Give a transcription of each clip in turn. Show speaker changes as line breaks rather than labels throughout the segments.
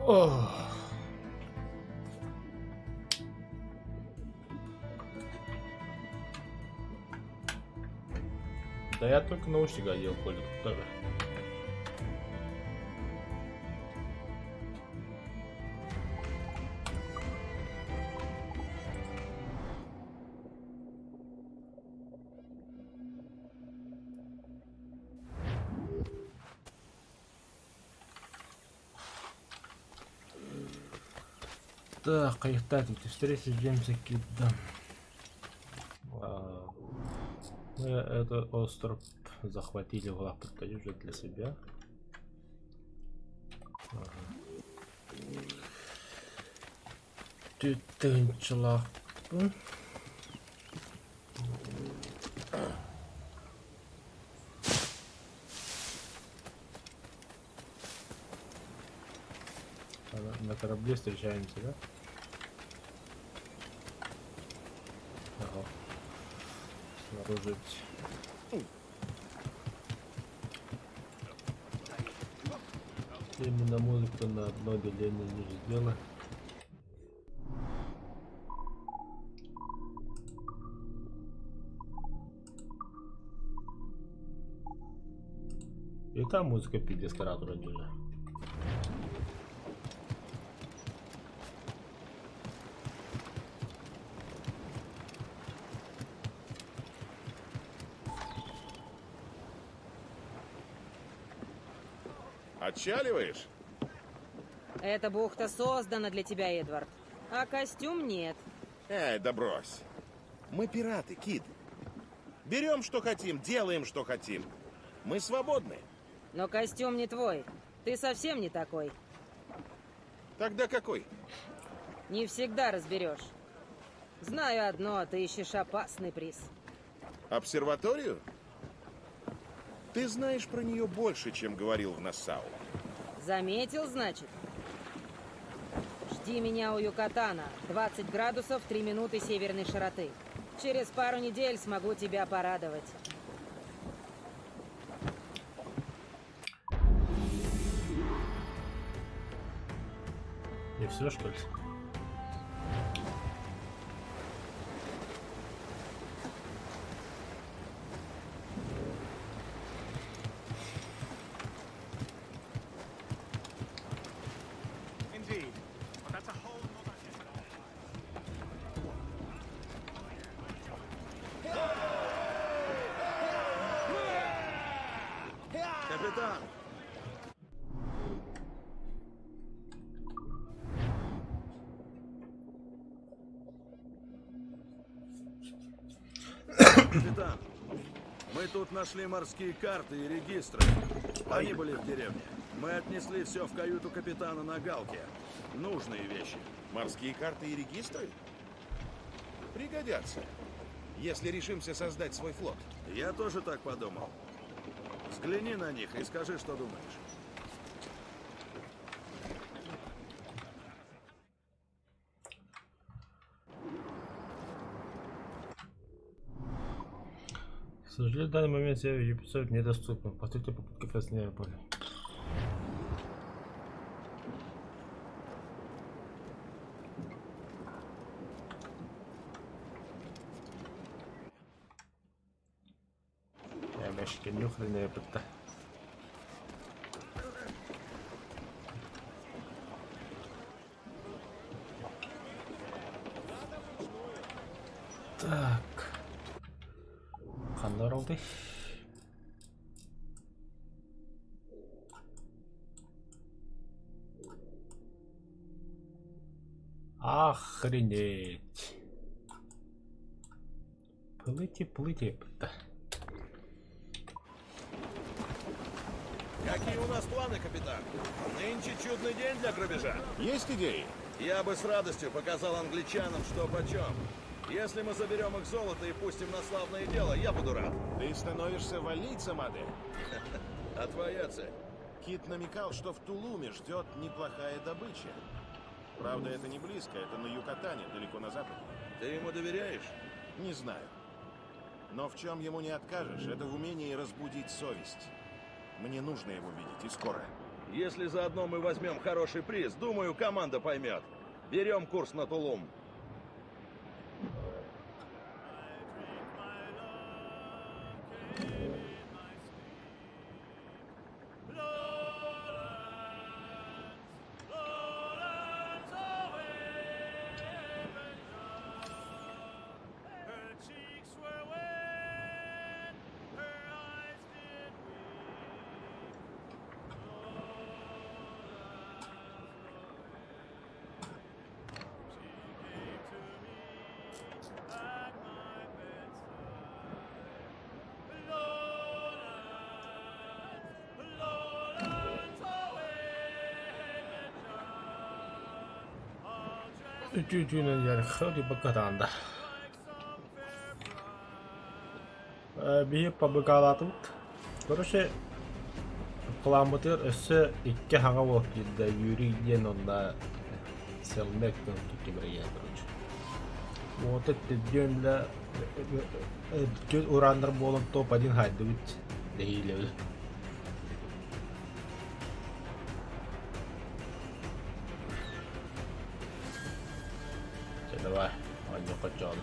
Ох. Да я только наушник одел, Коля, тоже. Так, кайфтать, встречи с Джеймсом Киддом. Мы этот остров захватили в лапы уже для себя. Тютынчылак. На корабле встречаемся, да? Ага. Снаружить. Именно музыку на одно деление не сделано. И там музыка пиздец вроде же.
Отчаливаешь?
Эта бухта создана для тебя, Эдвард. А костюм нет.
Эй, да брось. Мы пираты, Кид. Берем, что хотим, делаем, что хотим. Мы свободны.
Но костюм не твой. Ты совсем не такой.
Тогда какой?
Не всегда разберешь. Знаю одно, ты ищешь опасный приз.
Обсерваторию? Ты знаешь про нее больше, чем говорил в Нассау.
Заметил, значит? Жди меня у Юкатана. 20 градусов, 3 минуты северной широты. Через пару недель смогу тебя порадовать.
И все, что ли?
Капитан!
Капитан, мы тут нашли морские карты и регистры. Они были в деревне. Мы отнесли все в каюту капитана на Галке. Нужные вещи.
Морские карты и регистры? Пригодятся, если решимся создать свой флот.
Я тоже так подумал. Взгляни на них и скажи, что думаешь.
К сожалению, в данный момент сервер Ubisoft недоступен. Повторите попытку проснения поля. Я мешки нюхленные пытаюсь. Так. Қандай алды? Охренеть. Плыти.
Какие у нас планы, капитан? Нынче чудный день для грабежа.
Есть идеи?
Я бы с радостью показал англичанам, что почем. Если мы заберем их золото и пустим на славное дело, я буду рад.
Ты становишься валийцем, Аде?
А твоя цель?
Кит намекал, что в Тулуме ждет неплохая добыча. Правда, это не близко, это на Юкатане, далеко на западе.
Ты ему доверяешь?
Не знаю. Но в чем ему не откажешь, это в умении разбудить совесть. Мне нужно его видеть, и скоро.
Если заодно мы возьмем хороший приз, думаю, команда поймет. Берем курс на Тулум.
Üçüncünün yarışı bir kazandı. Bir publikalatım. Короче, каламбатыр өссө 2 хаңа болуп келди. Юрийден онда селмектен кибирген, короче. Вот это дөнлө дөн урандар болуп топ-1 хайдыбыт дейлебил. Давай, он не хотел.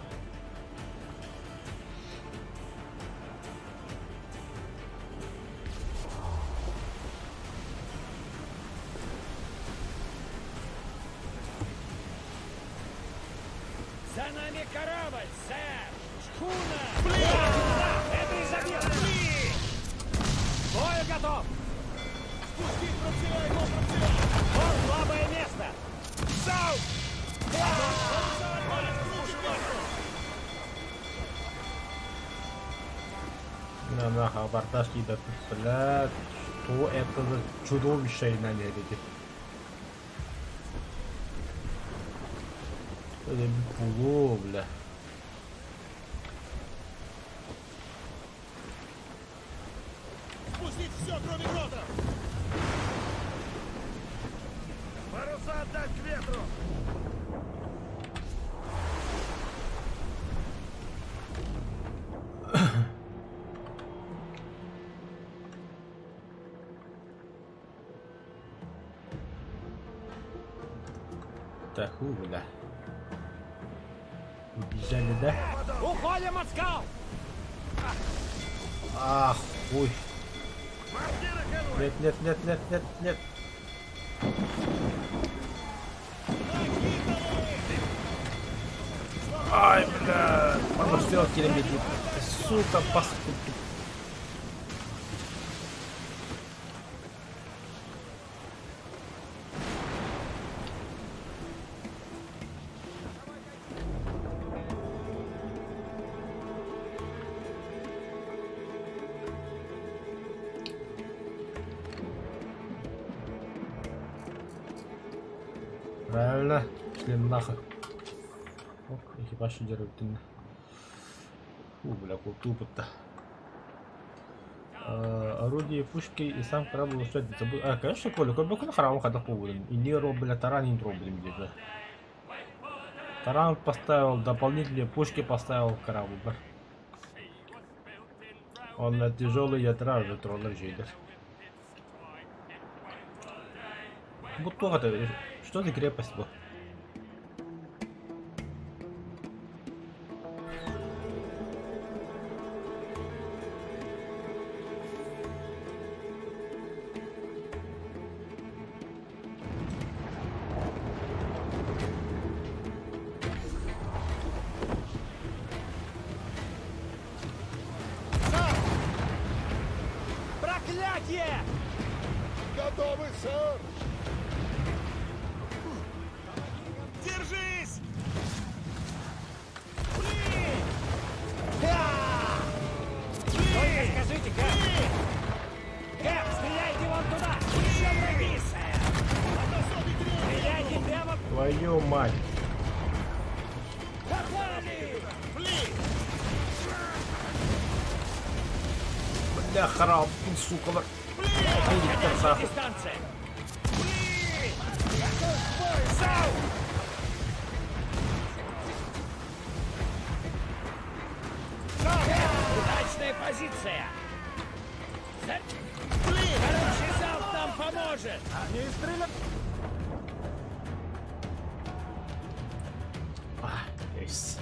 За нами корабль, сэр! Шхуна! Блин! Да, это изобилие! Блин! Бою готов! Спустить прицеляй, его прицеляй! Вот слабое место! Сау!
На абордаж идет, блядь, что это за чудовищное нервите? Это було, бля.
Спустить все, кроме гротов! Паруса отдать к ветру!
Так, бля. Убежали, да?
Уходим от скал!
Ах, ой. Нет, нет, нет, нет, нет, нет. Ай, бля. Мама сделал километр. Сука, паскуд. Правильно, шли нахуй. Оп, экипаж лидирует. Бля, тупо-то. Орудие, пушки и сам корабль устроить. Конечно, Коля, как бы на храм ходил по улице. И не робля, таран не робля, где. Таран поставил, дополнительные пушки поставил в корабль. Он на тяжелый ядра уже троллер жидер. Будто это, что за крепость была?
Проклятие!
Готовы, сэр!
Держись! Блин! Да! Только скажите, Кэп! Кэп, стреляйте вон туда! Еще враги, сэр! Стреляйте прямо...
Твою мать!
Попали! Блин!
Бля, храм, сука, бля.
Конечно, дистанция! Блин! Готов к бою, Сау! Удачная позиция! Блин! Хороший залп нам поможет! держит!
Они стреляют!
Есть.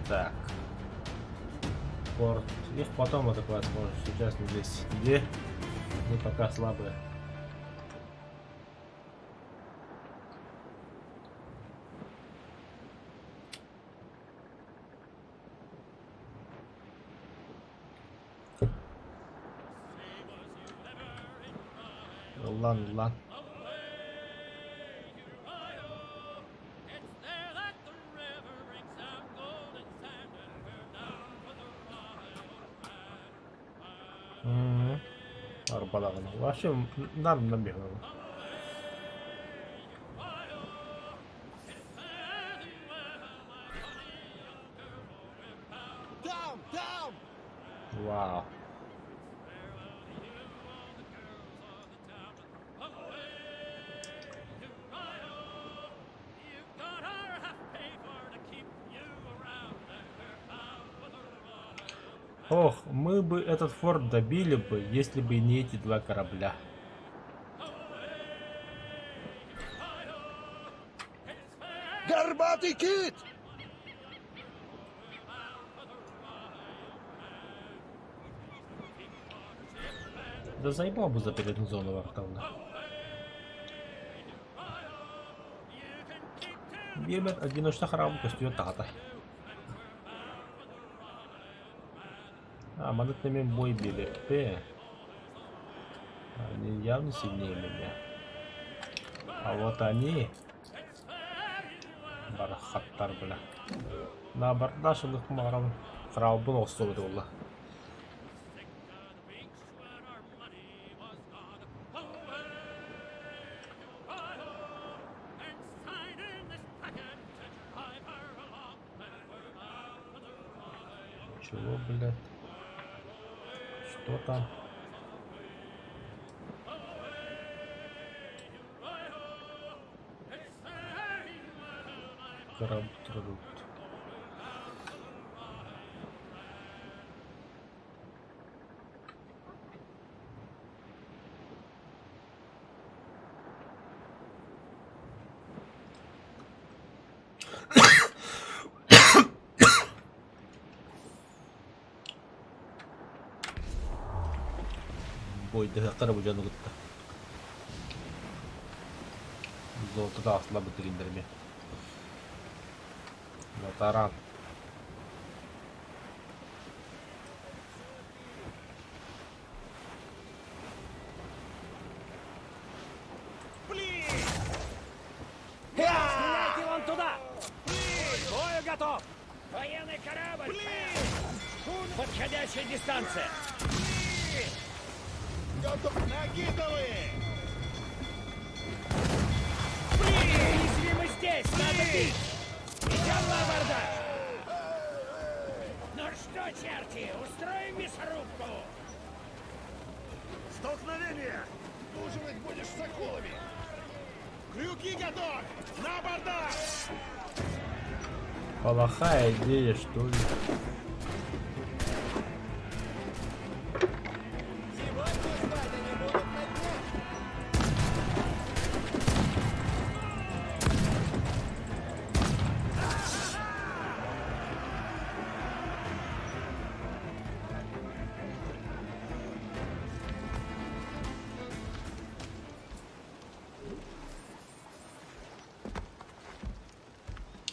Так. Порт. Их потом атаковать можно. Сейчас не здесь. Где? Мы пока слабые. Ладно, ладно. Арбалаган. Вообще нам набегал.
Там!
Вау. Ох, мы бы этот форт добили бы, если бы не эти два корабля.
Горбатый кит!
Да заебал бы за переднюю зону вахтовно. Бирмет одиночный храм костюм тата. А, монетными бой били. Они явно сильнее меня. А вот они... Барахаттар, бля. На абордашылық мағрам. Храбын осы өте олда. Чего, блядь? Что там? Корабль трудут. Бойда корабль жану кытта. Золотыда асла бітіргендерме. Таран.
Стреляйте вон туда! К бою готов! Военный корабль! Подходящая дистанция!
Готов! Накидывай!
Если мы здесь, надо бить! Идем на абордаж! Ну что, черти, устроим мясорубку!
Столкновение!
Ужинать будешь с акулами! Крюки готовь! На абордаж!
Плохая идея, что ли?
Сегодня спать они будут на днях!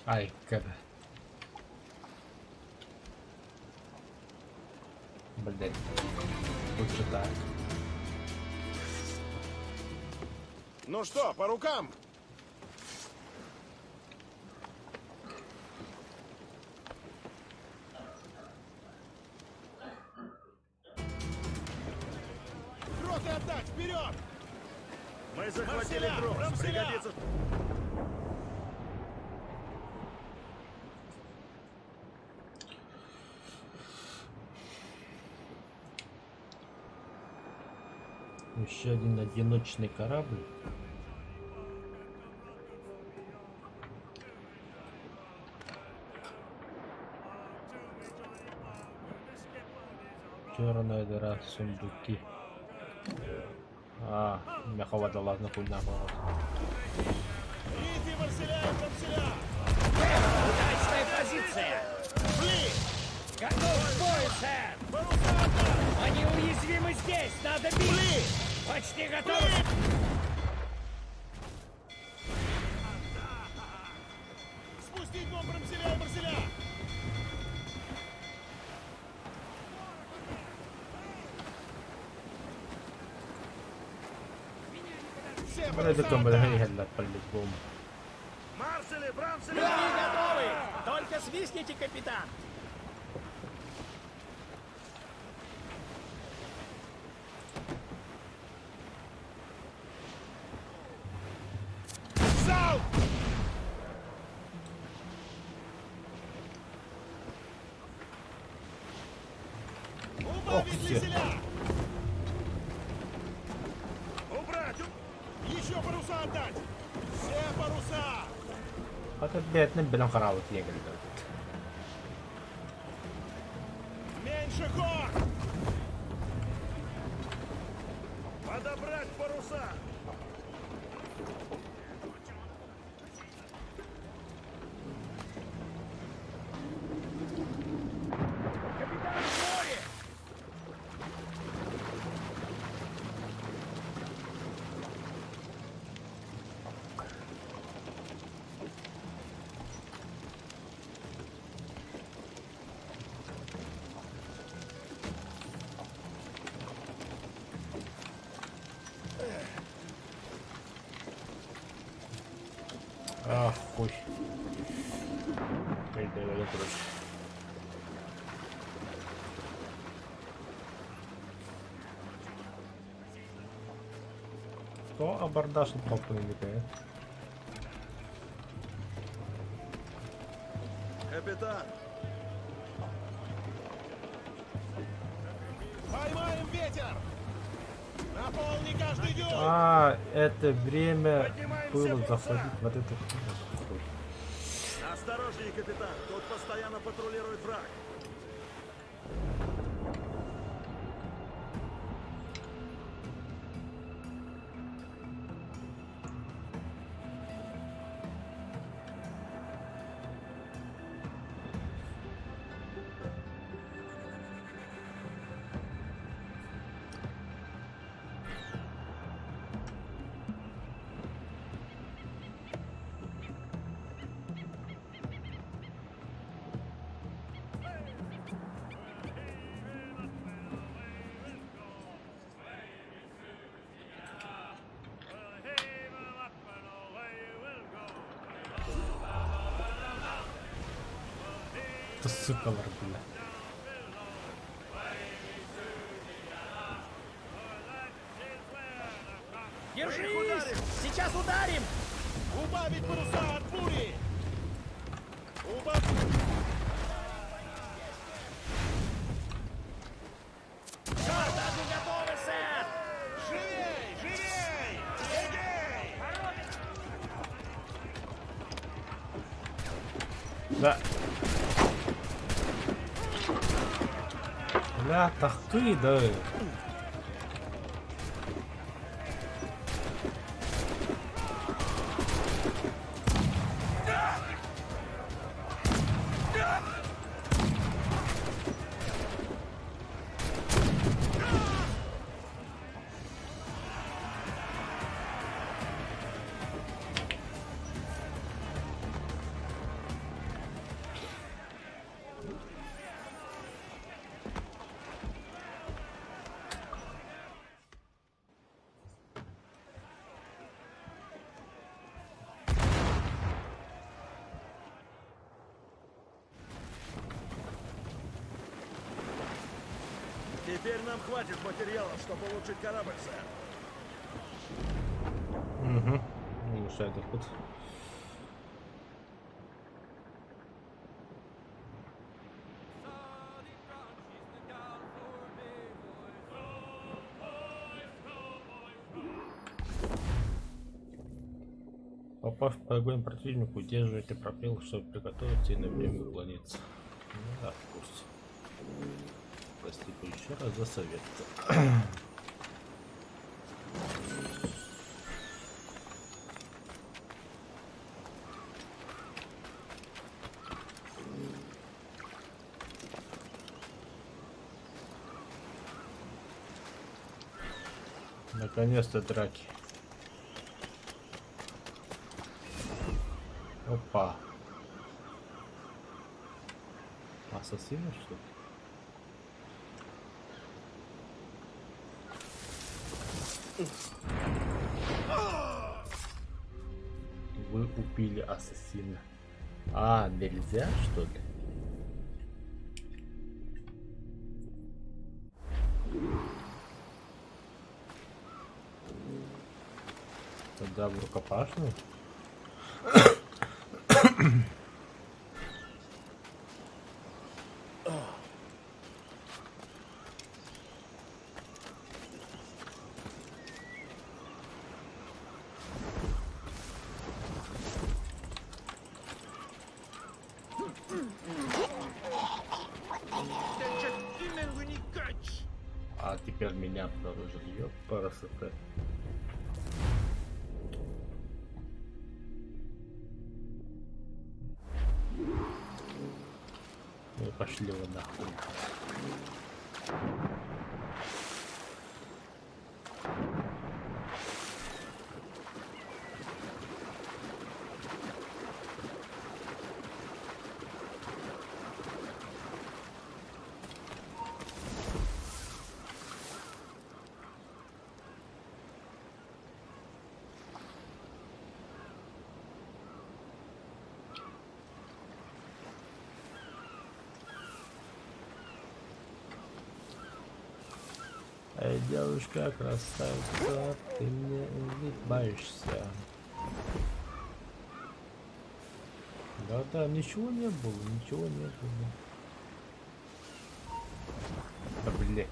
Ай, когда. Блять. Лучше так.
Ну что, по рукам? Роты отдать! Вперед!
Мы захватили
Рамселя!
трос.
Рамселя!
Пригодится...
Еще один одиночный корабль. Че Черная дыра, сундуки. А, мягкого да ладно, хуй наоборот.
Идите, Марселя и Марселя!
Удачная позиция!
Блин!
Готов к бою, сэр!
Паруса отдать!
Они уязвимы здесь! Надо бить! Почти готовы!
Спустить дом Марселя и Марселя! Все
Вроде
паруса
как бы
отдать!
гелят по-любому.
Марсели, Брамсели!
Они готовы! Только свистните, капитан!
Залп! Убавить
ты.
веселя!
Убрать!
Еще паруса отдать! Все паруса!
Отбетным белым харават егерь.
Меньше ход!
Подобрать паруса!
Ах, хуй. Эй, давай, короче. Что абордаж тут попрыгивает?
Капитан!
Поймаем ветер! Наполни каждый дюйм!
А, это время
Поднимаем
было
все паруса!
заходить вот это.
Осторожнее, капитан! Тут постоянно патрулирует враг.
Это сука, бля.
Держись! Сейчас ударим!
Убавить паруса от бури! Убавить!
Шартажи готовы, сэр!
Живей! Живей! Эгей!
Да. Бля, тахты, да.
Теперь нам хватит материалов, чтобы улучшить корабль, сэр.
Угу. Улучшает доход. Попав в огонь противнику, удерживайте пропел, чтобы приготовиться и на время уклониться. Ну да, в курсе. Спасибо еще раз за совет. Наконец-то драки. Опа. Ассасины, что ли? Вы убили ассасина. А, нельзя, что ли? Тогда в рукопашную. А теперь меня обнаружили. Ёпарасоте. Ну, пошли вы нахуй. Эй, девушка, красавица, ты мне улыбаешься. Да-да, ничего не было, ничего не было. Да блин.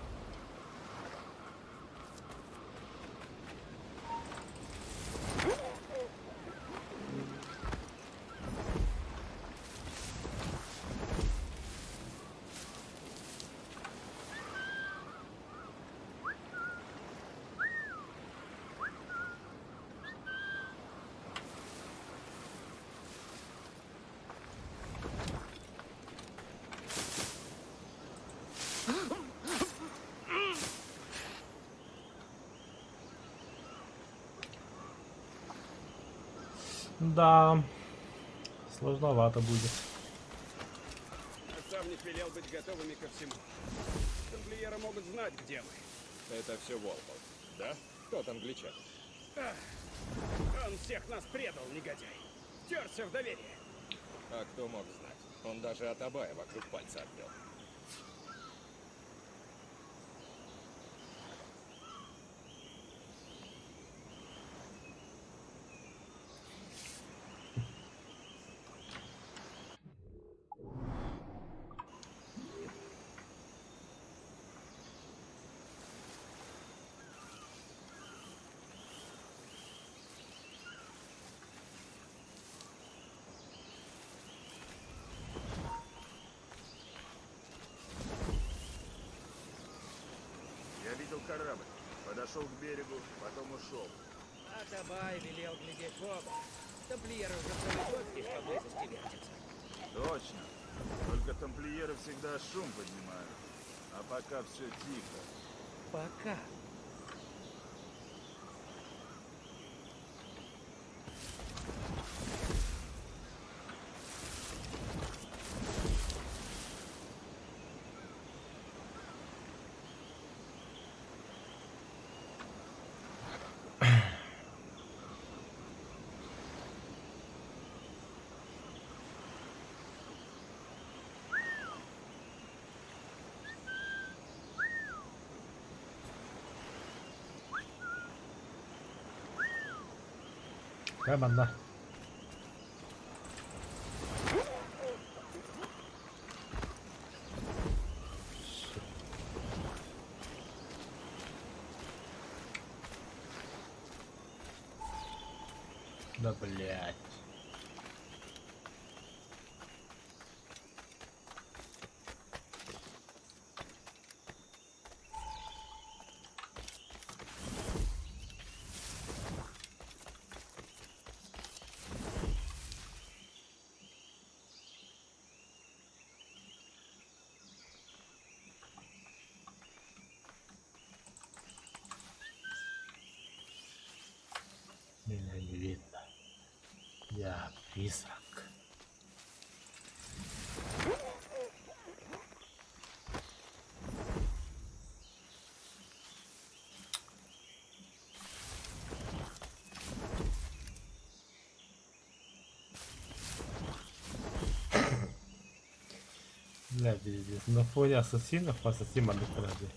Да, сложновато будет.
Наставник велел быть готовыми ко всему. Тамплиеры могут знать, где мы.
Это все Волков, да? Тот англичан.
Он всех нас предал, негодяй. Втерся в доверие.
А кто мог знать? Он даже от Абая вокруг пальца обвел.
Я видел корабль. Подошел к берегу, потом ушел.
Атабай велел глядеть в оба. Тамплиеры уже целый год здесь поблизости вертятся.
Точно. Только тамплиеры всегда шум поднимают. А пока все тихо.
Пока.
Команда. Да блять. видно. Я призрак. Бля, пиздец. На фоне ассасинов ассасин адекватный.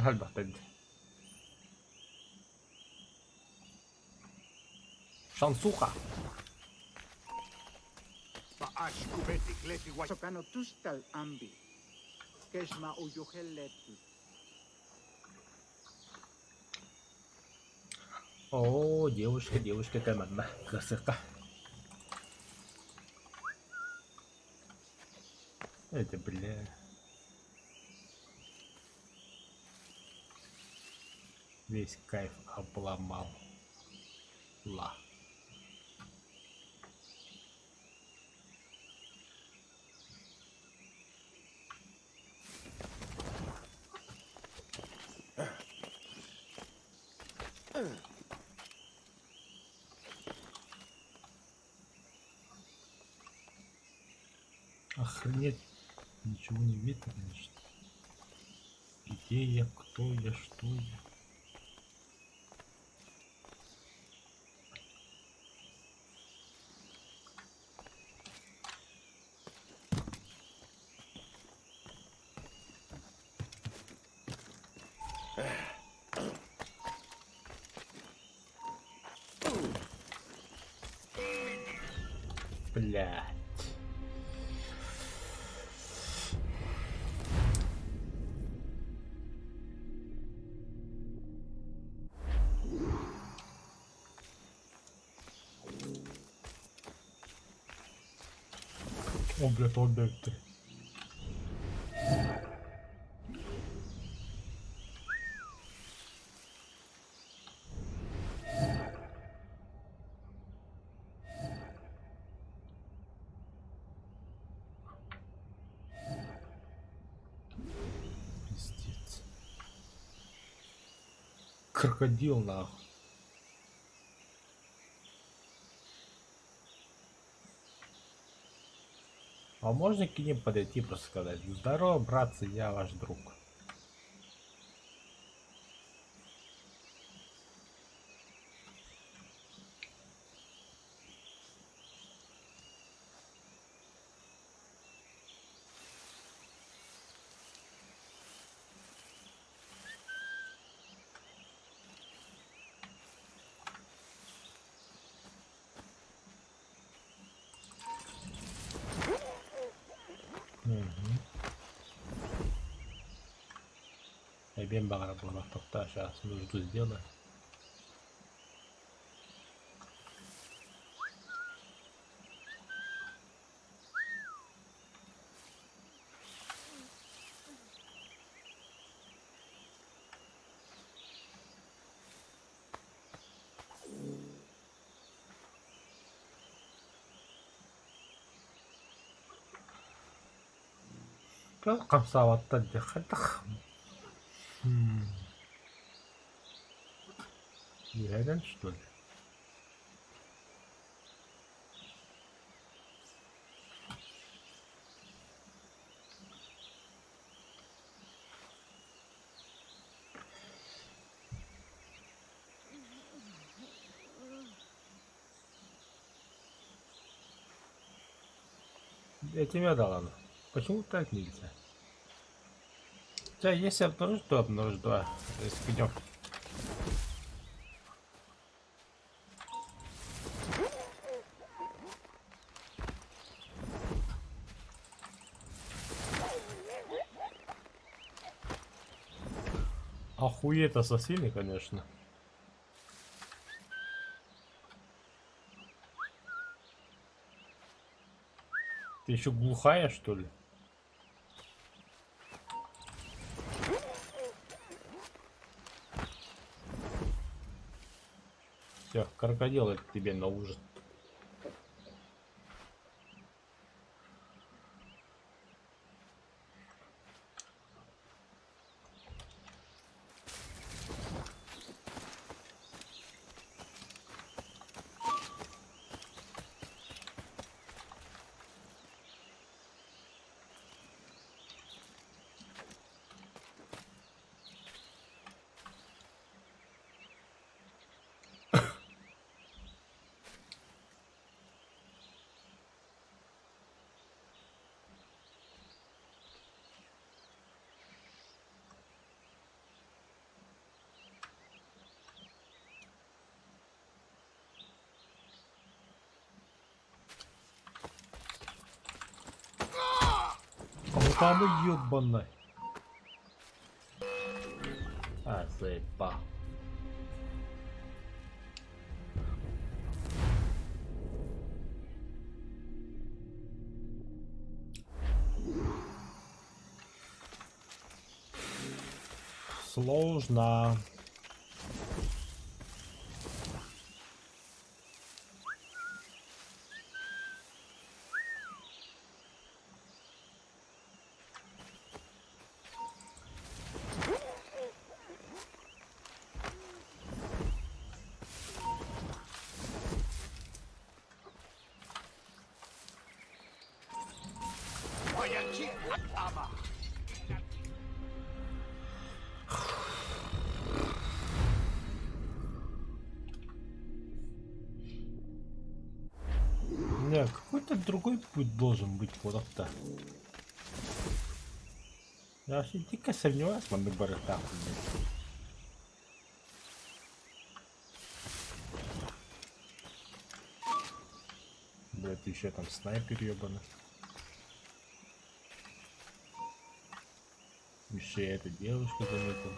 هل بحتد شنصوقة
Sokano tustal ambi. Kesma uyuheletu.
О, девушка, девушка, команда. Красота. Это, бля. Весь кайф обломал. Ла. Охренеть. Ничего не видно, конечно. Где я, кто я, что я. Блядь. О, блядь, отдать ты. Пиздец. Крокодил, нахуй. А можно к ним подойти, просто сказать: здорово, братцы, я ваш друг. Ben bakar buna nokta aşağısını ucuz diyorlar. Как камсаватта дехатах. Реально, что ли? Я тебя дал оно. Почему так нельзя? Да, если обнаружить, то обнаружить, да. Если идем. Охуеть ассасины, конечно. Ты еще глухая, что ли? Все, крокодил это тебе на ужин. Там ёбаный. А, заебал. Сложно. Не, какой-то другой путь должен быть куда-то. Я вообще дико сомневаюсь в выборе так. Блять, еще там снайпер ебаный. Еще эта девушка заметила.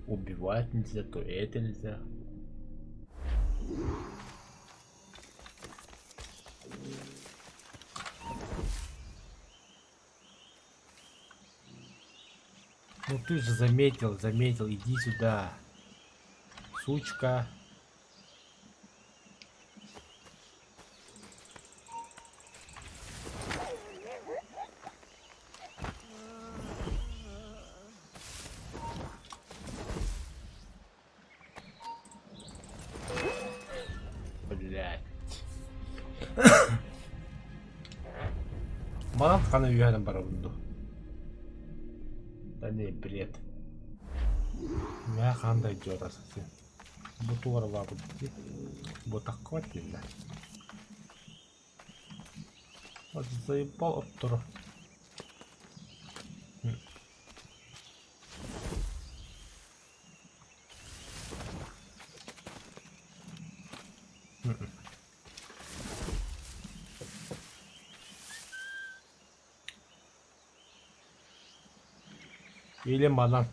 Убивать нельзя, то это нельзя. Ну ты же заметил, иди сюда. Сучка. Блять. Маған қана үйәнім бар бұнды. Да не, бред. Я қандай жорасы сен. Бұтуар бар бұнды. Бұтақ қуат да. Вот заебал от тура. Или мана.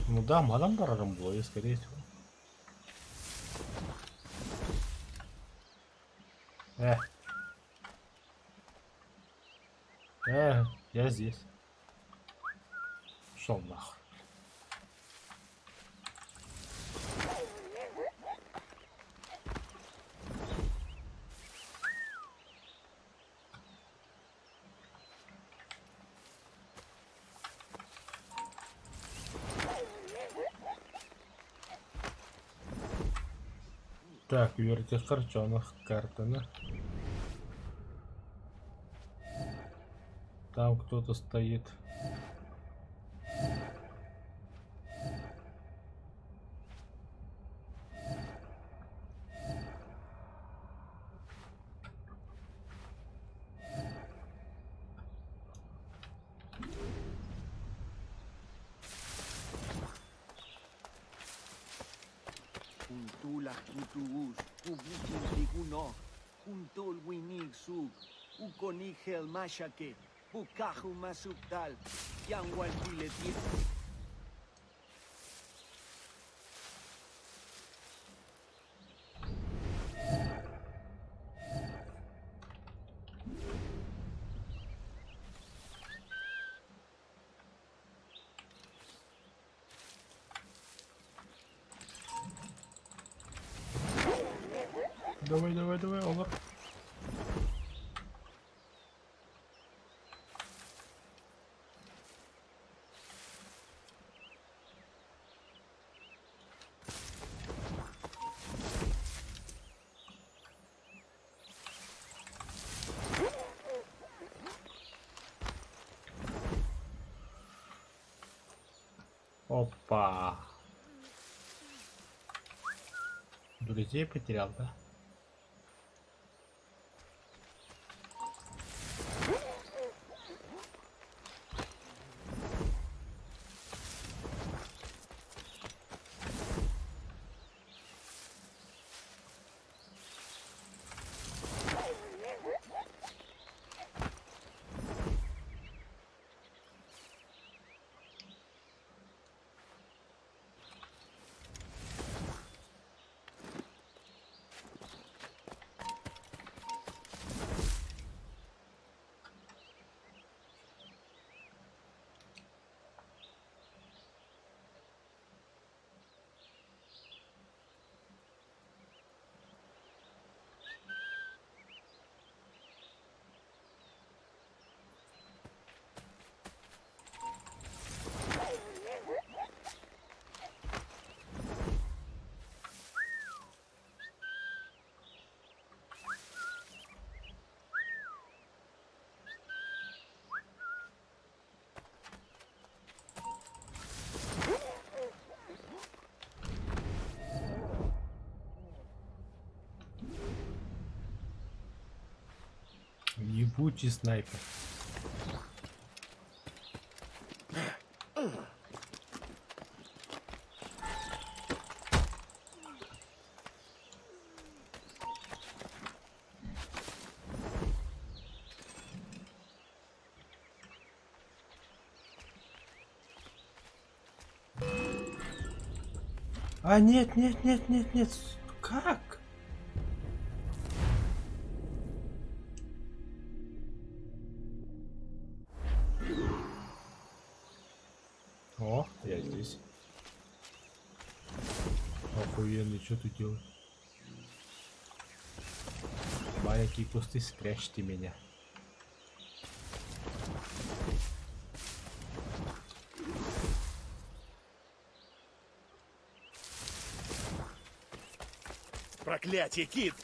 Ну да, мадам дорогом было, скорее всего. Я здесь. Шел нахуй. Так, верьте в корчонах, картина. Там кто-то стоит.
Kuntula kutuus, kubukin tiguno, kuntol winig sug,
Ukonihel mashake, bukahu masukdal, yangwal biletir.
Давай, давай, давай, olur. Опа. Друзей потерял, да? Ебучий снайпер. А, нет, нет, нет, нет, нет. Как? О, я здесь. Охуенно, что ты делаешь? Маленькие кусты, спрячьте меня.
Проклятие, Кит!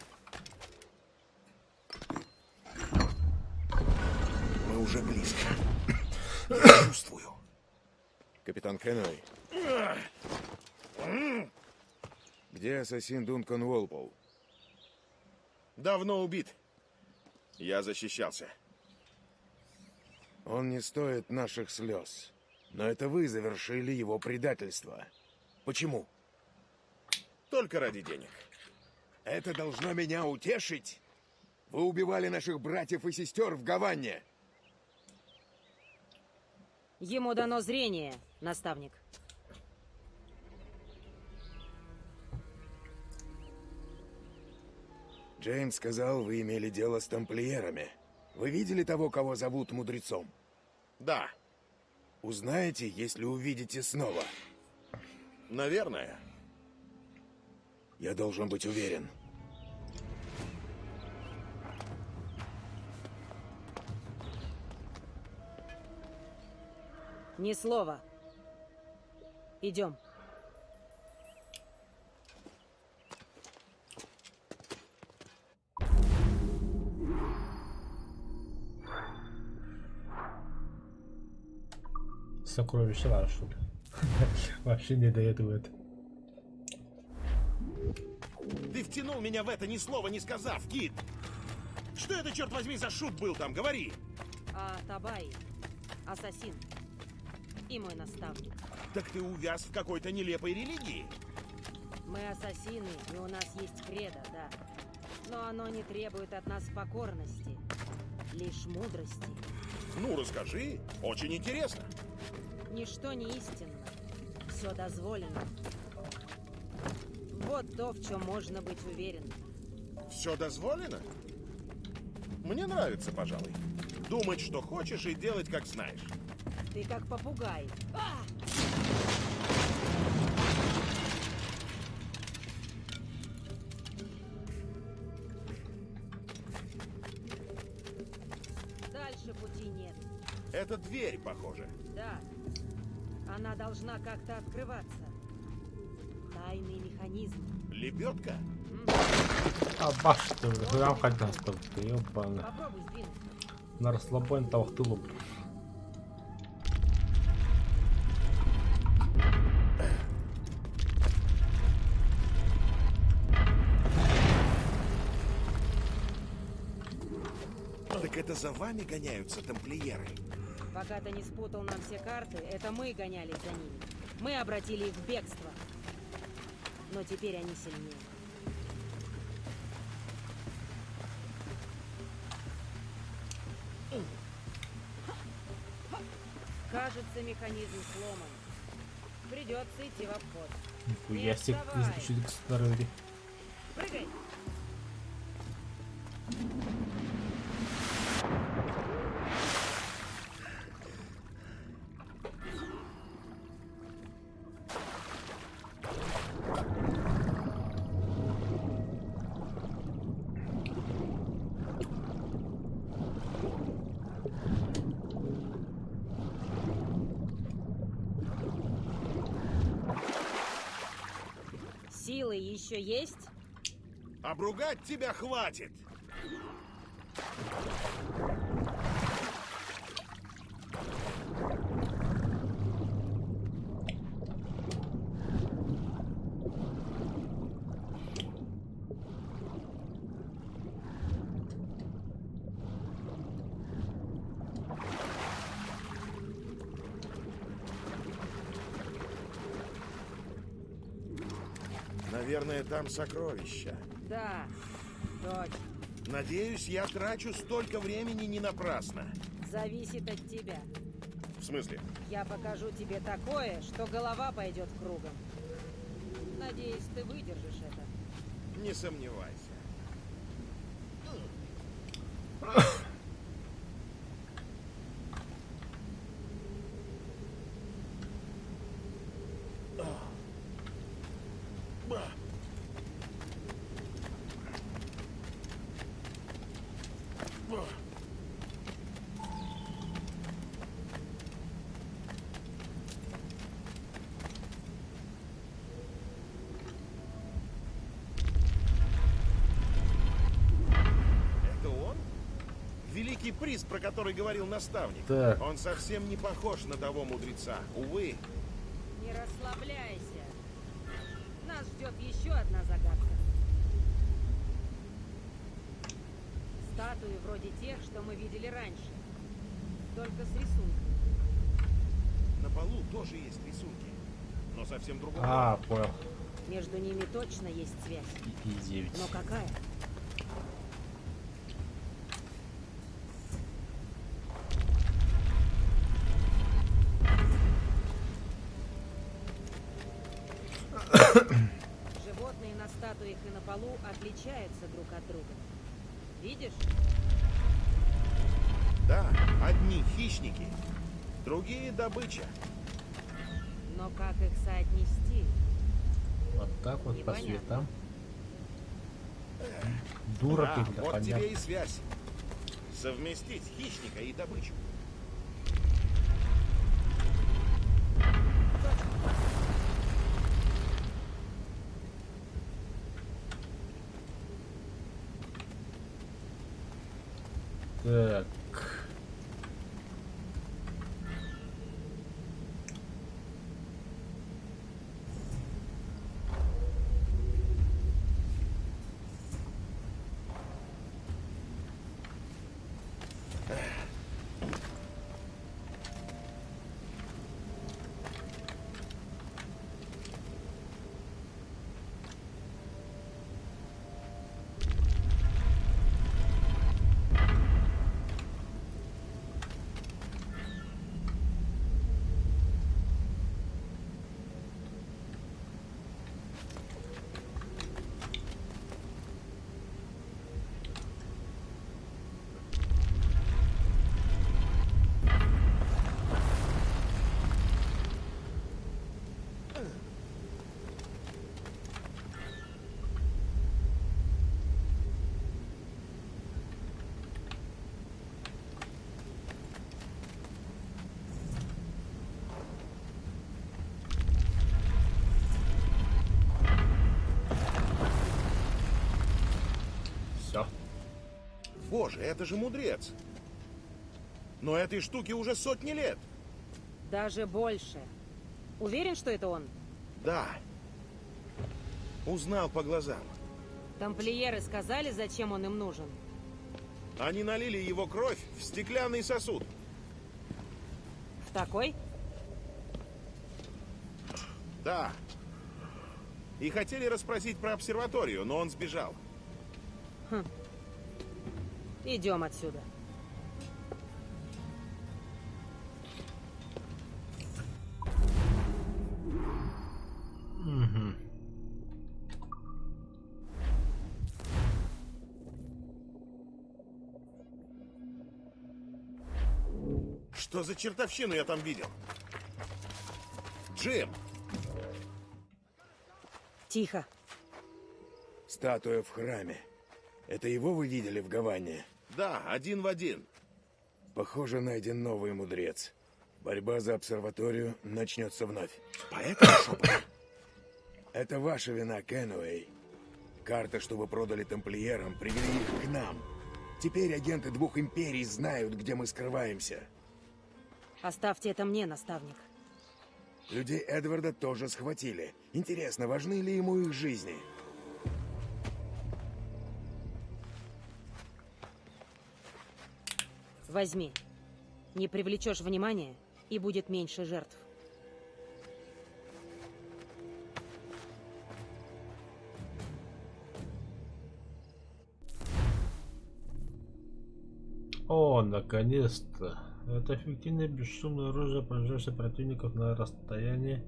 Мы уже близко. Я чувствую.
Капитан Кеннеди. Где ассасин Дункан Уолпол?
Давно убит. Я защищался.
Он не стоит наших слез. Но это вы завершили его предательство. Почему?
Только ради денег.
Это должно меня утешить. Вы убивали наших братьев и сестер в Гаване.
Ему дано зрение, наставник.
Джеймс сказал, вы имели дело с тамплиерами. Вы видели того, кого зовут мудрецом?
Да.
Узнаете, если увидите снова?
Наверное.
Я должен быть уверен.
Ни слова. Идем.
Сокровище ваше. Вообще не доедует.
Ты втянул меня в это, ни слова не сказав, Кит! Что это, черт возьми, за шут был там? Говори!
А Табай, ассасин и мой наставник.
Так ты увяз в какой-то нелепой религии.
Мы ассасины, и у нас есть кредо, да. Но оно не требует от нас покорности. лишь мудрости.
Ну, расскажи. Очень интересно.
Ничто не истинно. Все дозволено. Вот то, в чем можно быть уверенным.
Все дозволено? Мне нравится, пожалуй. Думать, что хочешь, и делать, как знаешь.
Ты как попугай. Дальше пути нет.
Это дверь, похоже.
Да. Она должна как-то открываться. Тайный механизм.
Лебедка?
А баш ты, прям хотел сказать, ёбаный.
Попробуй сдвинуть.
На расслабоне тавахтылу.
Так это за вами гоняются тамплиеры?
Пока ты не спутал нам все карты, это мы гонялись за ними. Мы обратили их в бегство. Но теперь они сильнее. Кажется, механизм сломан. Придется идти в обход.
Нихуя себе,
вставай.
изучили кстати.
Прыгай! Силы еще есть?
Обругать тебя хватит! Наверное, там сокровища.
Да, точно.
Надеюсь, я трачу столько времени не напрасно.
Зависит от тебя.
В смысле?
Я покажу тебе такое, что голова пойдет кругом. Надеюсь, ты выдержишь это.
Не сомневайся. Это он? Великий приз, про который говорил наставник.
Так.
Он совсем не похож на того мудреца. Увы.
Не расслабляйся. Нас ждет еще одна загадка. Статуи вроде тех, что мы видели раньше. Только с рисунками.
На полу тоже есть рисунки. Но совсем другого.
А, понял.
Между ними точно есть связь.
И 9.
Но какая? Животные на статуях и на полу отличаются друг от друга. Видишь?
Да, одни хищники, другие добыча.
Но как их соотнести?
Вот так вот по
Непонятно.
цветам. Дура
Да,
ты, бля,
вот
понятно.
тебе и связь. Совместить хищника и добычу.
Так.
Боже, это же мудрец. Но этой штуке уже сотни лет.
Даже больше. Уверен, что это он?
Да. Узнал по глазам.
Тамплиеры сказали, зачем он им нужен?
Они налили его кровь в стеклянный сосуд.
В такой?
Да. И хотели расспросить про обсерваторию, но он сбежал.
Идем отсюда.
Угу.
Что за чертовщину я там видел? Джим!
Тихо.
Статуя в храме. Это его вы видели в Гаване?
Да, один в один.
Похоже, найден новый мудрец. Борьба за обсерваторию начнется вновь.
Поэтому шепотом.
Это ваша вина, Кенуэй. Карта, что вы продали тамплиерам, привели их к нам. Теперь агенты двух империй знают, где мы скрываемся.
Оставьте это мне, наставник.
Людей Эдварда тоже схватили. Интересно, важны ли ему их жизни?
Возьми. Не привлечешь внимания, и будет меньше жертв.
О, наконец-то! Это эффективное бесшумное оружие, поражающее противников на расстоянии.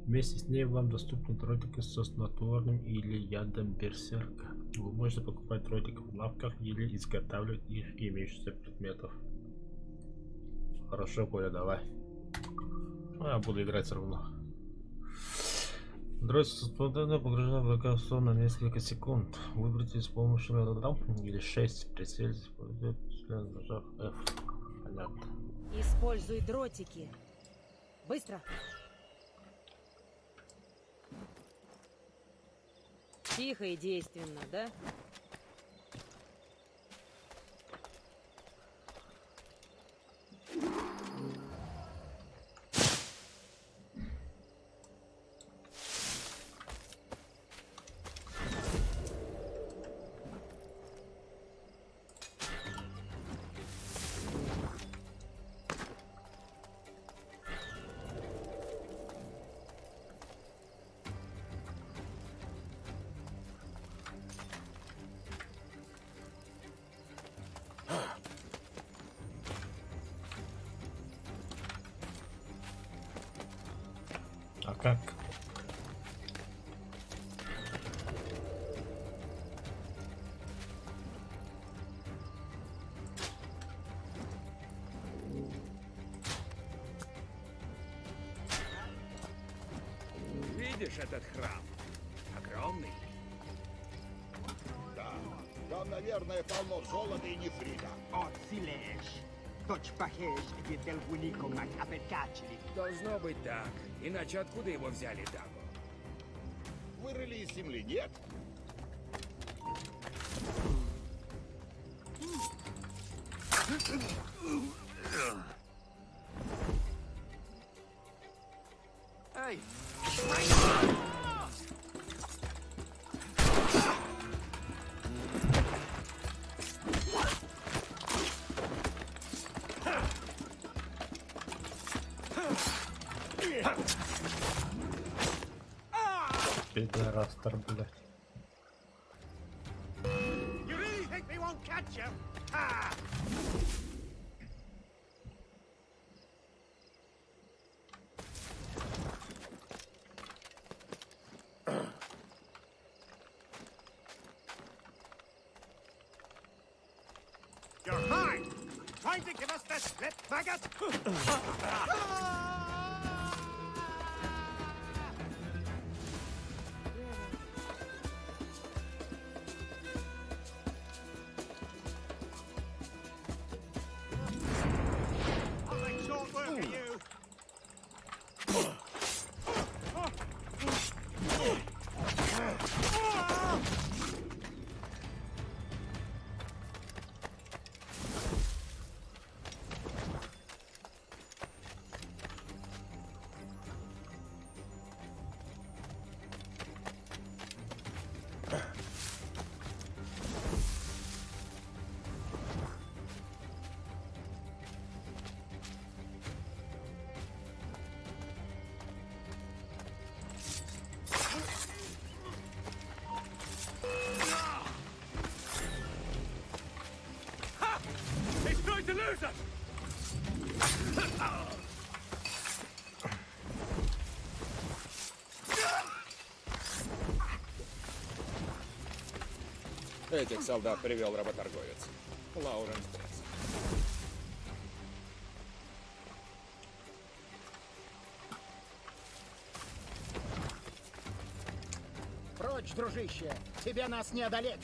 Вместе с ней вам доступны дротики со снотворным или ядом берсерка. Вы можете покупать дротики в лавках или изготавливать их из имеющихся предметов. Хорошо, Коля, давай. Я буду играть все равно. Дротик спонтанно погружает врага в сон на несколько секунд. Выберите с помощью или 6. Прицельтесь, нажав F. Понятно.
Используй дротики. Быстро. Тихо и действенно, да?
А как?
Видишь этот храм? Огромный.
Да, там, наверное, полно золота и нефрита.
Должно быть так. Иначе откуда его взяли, Даго?
Вырыли из земли, нет?
Ай!
Пидорастер, блядь.
You really think they won't catch you? Ha! You're high! Trying to give us the slip, maggot? I'll make short work of you!
Этих солдат привел работорговец. Лауренс Бресс.
Прочь, дружище! Тебе нас не одолеть!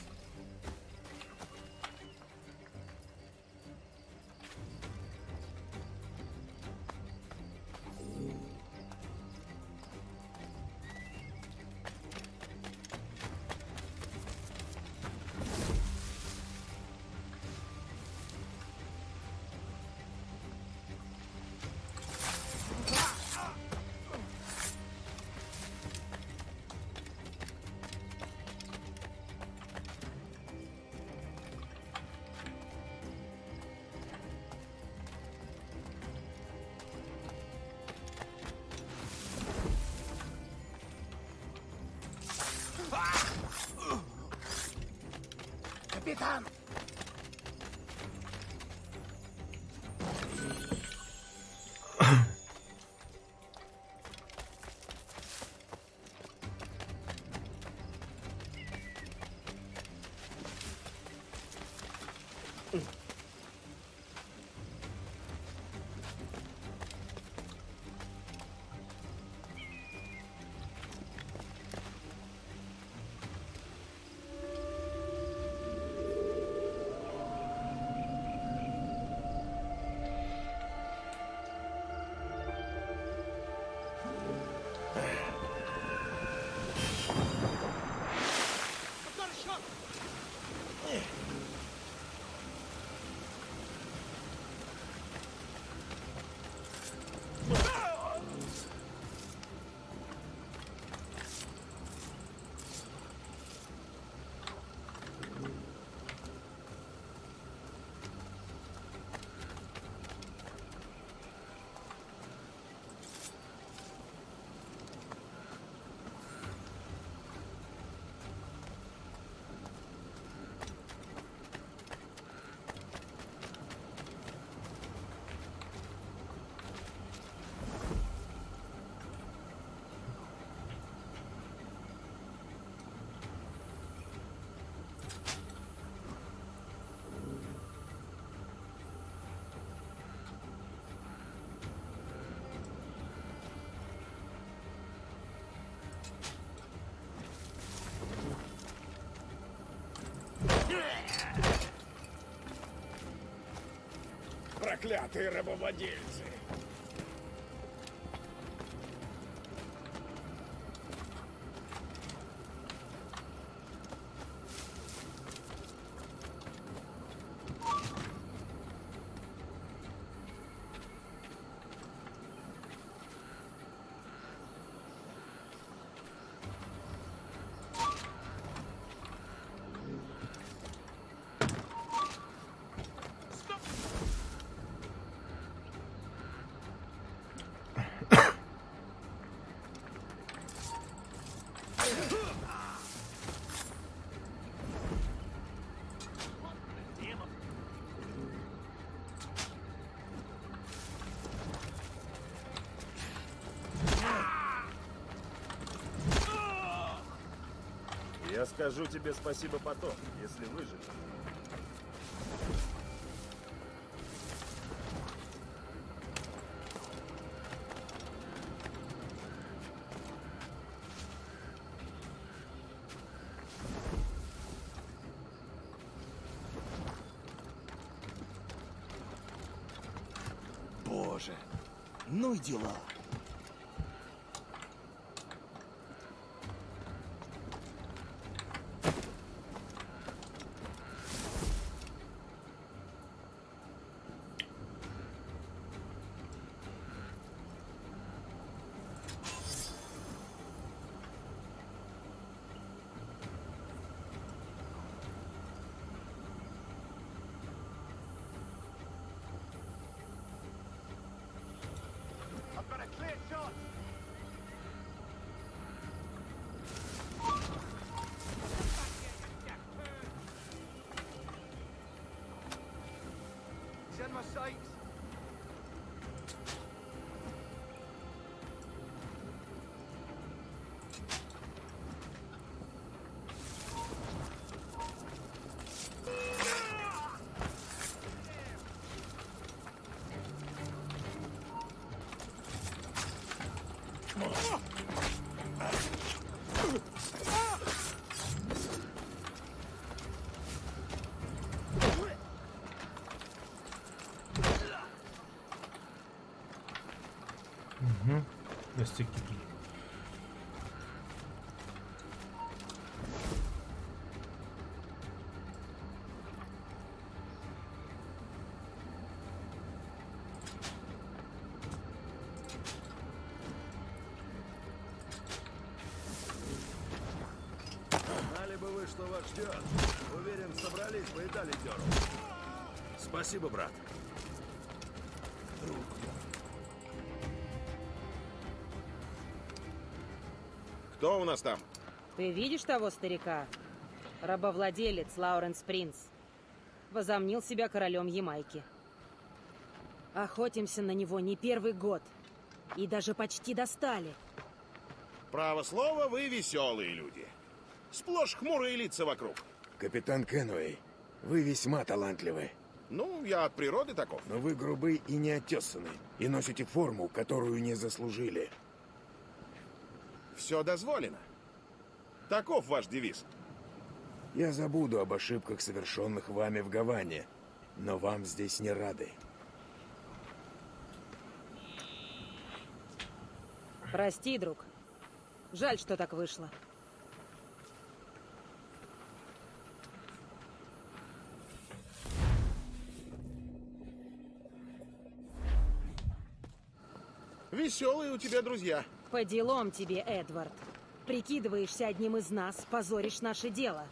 Капитан!
Проклятые рабовладельцы!
Я скажу тебе спасибо потом, если выживешь.
Боже, ну и дела.
It's in my sights.
Угу. Достигли.
Знали бы вы, что вас ждет. Уверен, собрались бы и дали дёру. Спасибо, брат.
Кто у нас там?
Ты видишь того старика? Рабовладелец Лауренс Принц. Возомнил себя королем Ямайки. Охотимся на него не первый год. И даже почти достали.
Право слово, вы веселые люди. Сплошь хмурые лица вокруг.
Капитан Кенуэй, вы весьма талантливы.
Ну, я от природы таков.
Но вы грубы и неотесаны, и носите форму, которую не заслужили.
Все дозволено. Таков ваш девиз.
Я забуду об ошибках, совершенных вами в Гаване, но вам здесь не рады.
Прости, друг. Жаль, что так вышло.
Веселые у тебя друзья.
По делам тебе, Эдвард. Прикидываешься одним из нас, позоришь наше дело.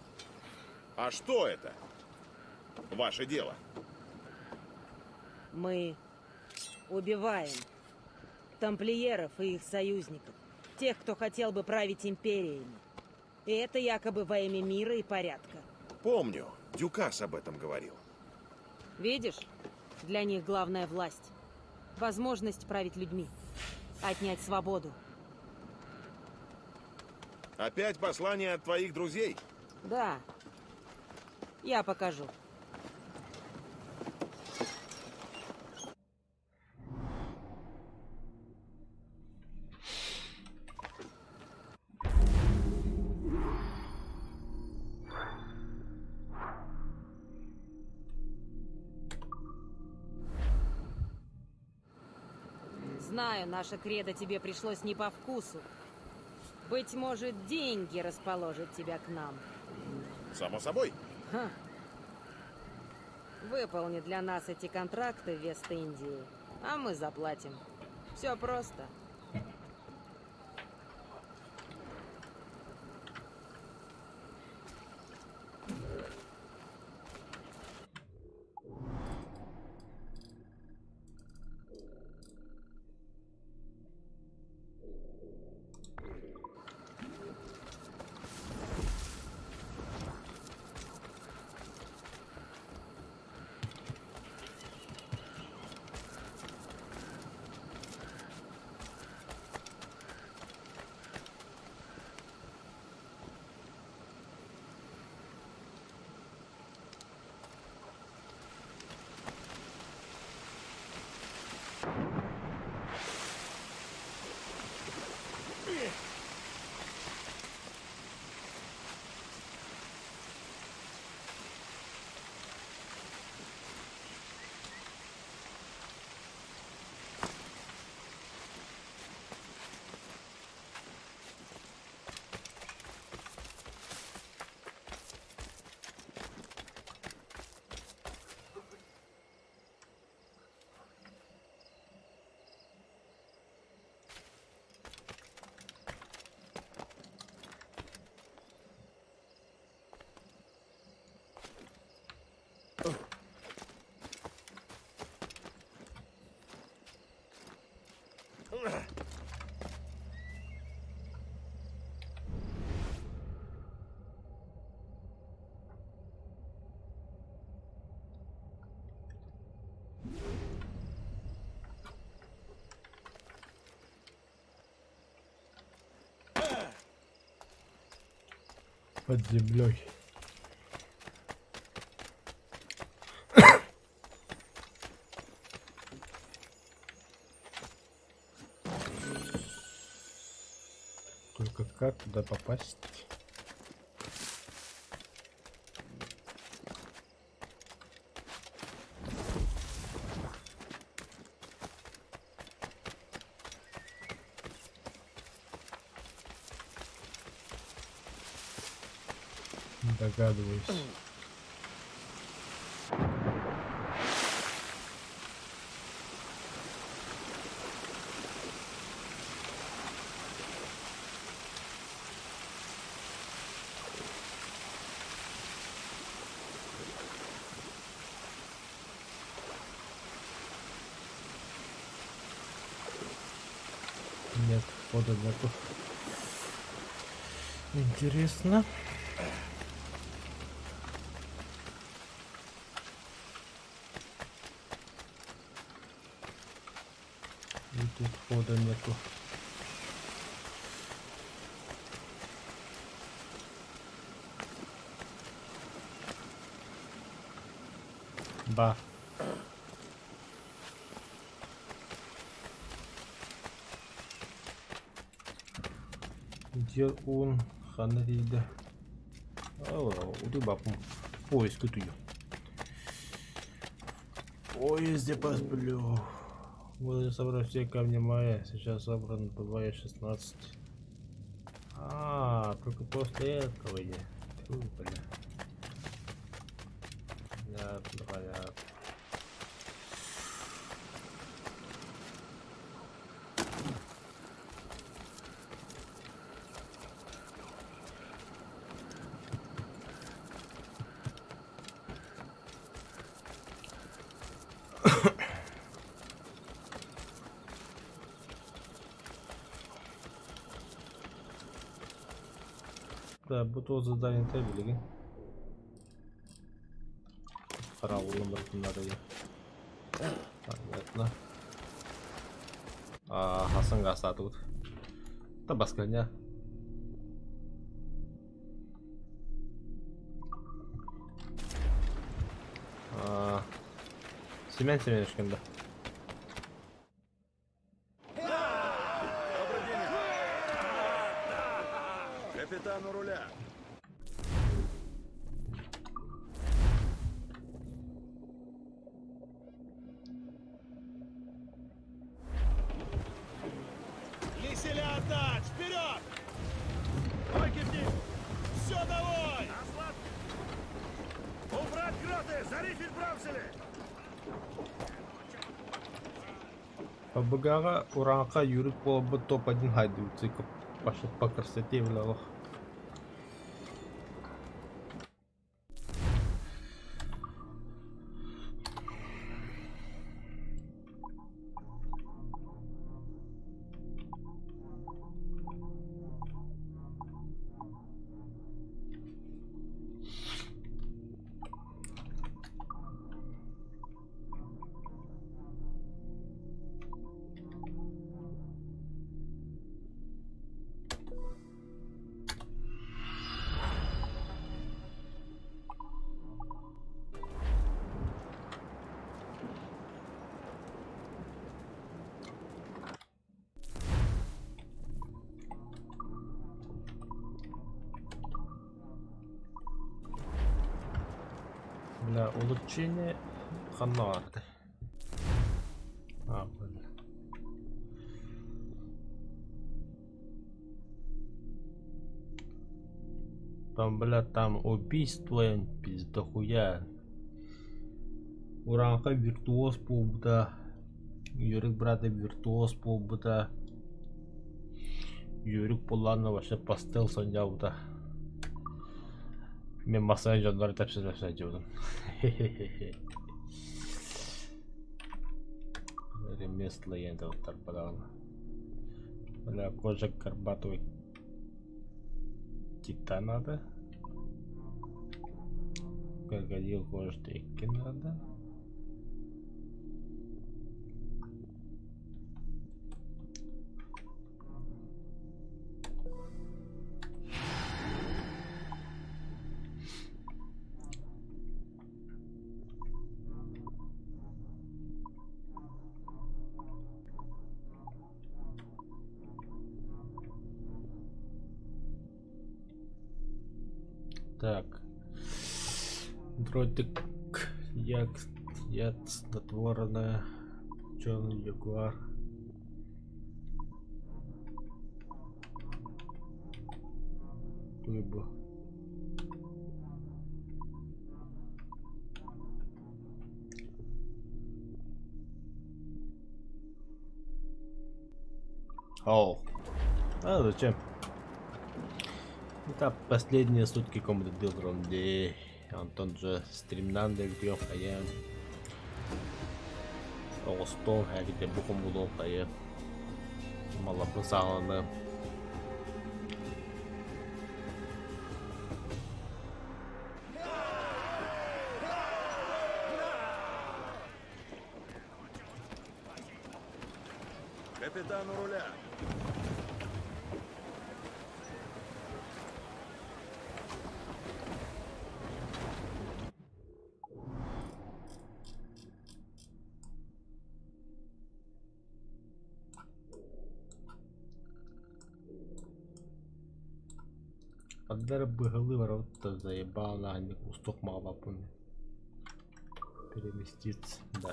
А что это? Ваше дело.
Мы убиваем тамплиеров и их союзников. Тех, кто хотел бы править империями. И это якобы во имя мира и порядка.
Помню, Дюкас об этом говорил.
Видишь? Для них главная власть. Возможность править людьми. Отнять свободу.
Опять послание от твоих друзей?
Да. Я покажу. Знаю, наша кредо тебе пришлось не по вкусу. Быть может, деньги расположат тебя к нам.
Само собой.
Ха. Выполни для нас эти контракты в Вест-Индии, а мы заплатим. Все просто.
Под землей. Только как туда попасть? Догадываюсь. Нет, входа нету. Интересно. И тут входа нету. Ба. Где он? Ханарида. Уды бапу. Поиск тут ее. Поезде посплю. Буду собрать все камни мая. Сейчас собран бывает 16. Только после этого я. Бля. Понятно. Да, bu задание табелеги. Қарауылым надо. Понятно. Хасанға сатып. Да басқа не? Семен ешкенді.
Капитан у руля.
Лиселя отдать! Вперед! Ноги вниз! Все, давай!
Убрать гроты! Зарифить брамсели!
Побыгара уранка юрик по топ-1 хайдуцы по красоте в лавах. Для улучшения ханарды. Блин. Там, бля, там убийство, пиздохуя. Уранка виртуоз полбута. Юрик брата виртуоз полбута. Юрик полана вообще пастел сонjauta. Мен массаж жандар тапсыз жасай жібудым. Ремесло енді оттар балағына. Бля, кожа карбатовый титан надо. Крокодил кожа текки надо. Так. Дротик, яд снотворное, черный ягуар. Рыба. О, а зачем? Это последние сутки комнаты Билдрон, где Антон же стримнанды, где я Остон, где бухом булон, я мало посалано.
Капитан у руля.
Поддар бы голы ворота заебал на них кусток мало помню. Переместиться, да.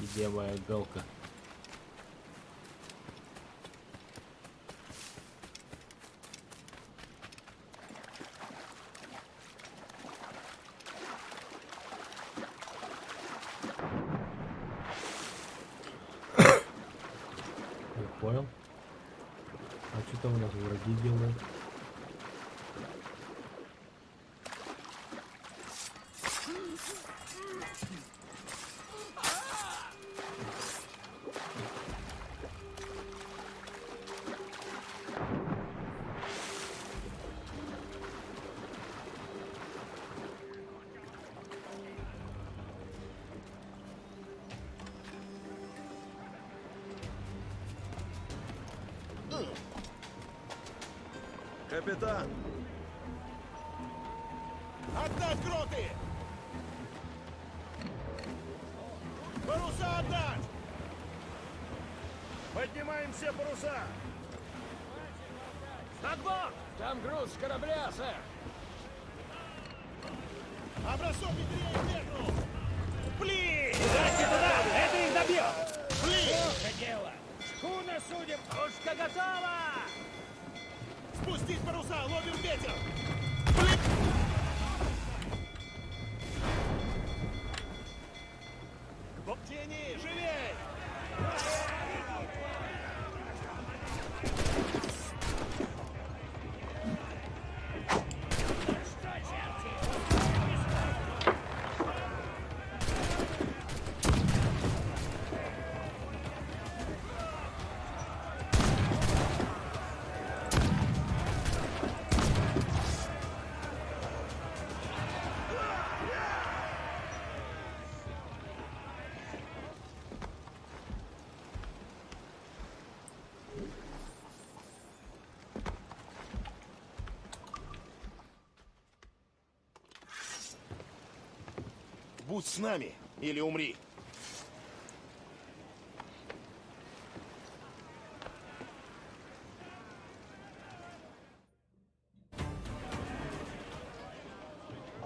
Где моя галка? Я понял. А что там у нас враги делают?
Капитан!
Отдать гроты! Паруса отдать!
Поднимаем все паруса!
Надбор! Там груз с корабля, сэр!
А бросок ветрей к ветру! Блин!
Дайте туда! Это их добьет!
Блин!
Плохо дело! Шхуна судим! Пушка готова!
Спустить паруса! Ловим ветер! Блин! Тяни! Живей! Будь с нами или умри.